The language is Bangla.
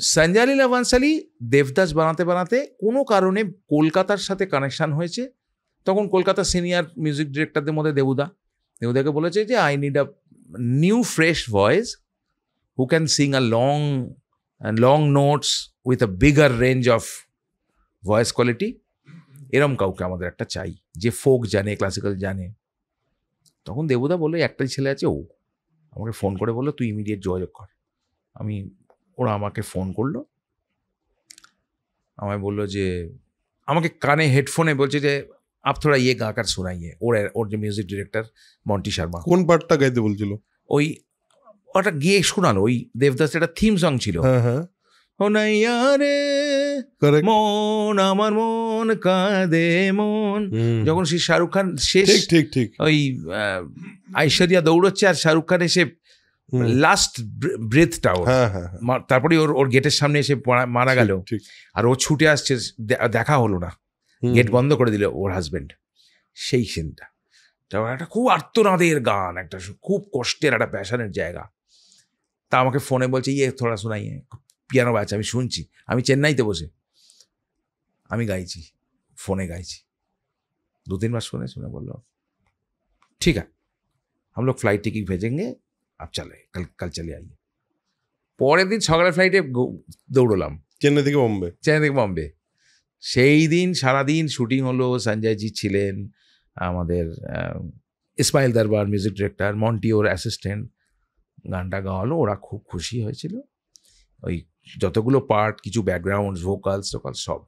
সঞ্জয় লীলা বানসালি দেবদাস বানাতে বানাতে কোনো কারণে কলকাতার সাথে কানেকশান হয়েছে। তখন কলকাতার সিনিয়র মিউজিক ডিরেক্টরদের মধ্যে দেবুদাকে বলেছে যে I need a new fresh voice who can sing a long notes with a bigger range of voice quality. এরম কাউকে আমাদের একটা চাই যে ফোক জানে, ক্লাসিক্যাল জানে। তখন দেবুদা বললো একটাই ছেলে আছে, ও আমাকে ফোন করে বললো তুই ইমিডিয়েট যোগাযোগ কর। ওরা আমাকে ফোন করলো, আমায় বললো যে আমাকে কানে হেডফোনে বলছে যে আপ থোড়া ইয়ে গাকার শোনাইয়ে। ওর যে মিউজিক ডিরেক্টর মন্টি শর্মা, কোন পার্টটা গাইতে বলছিল? ওটা গিয়ে শোনালো, ওই দেবদাসের একটা থিম সং ছিল, ও নাইয়া রে মন আমার মন কাঁদে মন। যখন সেই শাহরুখ খান শেষ ঠিক ওই ঐশ্বরিয়া দৌড়চ্ছে আর শাহরুখ খান এসে লাস্ট ব্রেথটাও, তারপরে ওর গেটের সামনে এসে মারা গেল, আর ও ছুটে আসছে, দেখা হলো না, গেট বন্ধ করে দিল ওর হাজবেন্ড। সেই সিনটা একটা খুব আর্তনাদের গান, একটা খুব কষ্টের একটা প্যাশনের জায়গা। তা আমাকে ফোনে বলছে ইয়ে থোড়া শোনাই, পিয়ানো বাজছে, আমি শুনছি, আমি চেন্নাইতে বসে আমি গাইছি, ফোনে গাইছি। 2-3 বার শুনে বললো ঠিক আছে हम लोग फ्लाइट टिकट भेजेंगे, आप चले कल चले आइए। পরের দিন সকালে ফ্লাইটে দৌড়লাম চেন্নাই থেকে বম্বে। সেই দিন সারাদিন শুটিং হলো, সঞ্জয়জি ছিলেন, আমাদের ইসমাইল দরবার মিউজিক ডিরেক্টর, মন্টি ওর অ্যাসিস্ট্যান্ট, গানটা গাওয়ালো, ওরা খুব খুশি হয়েছিল। ওই যতগুলো পার্ট, কিছু ব্যাকগ্রাউন্ড, ভোকালস সব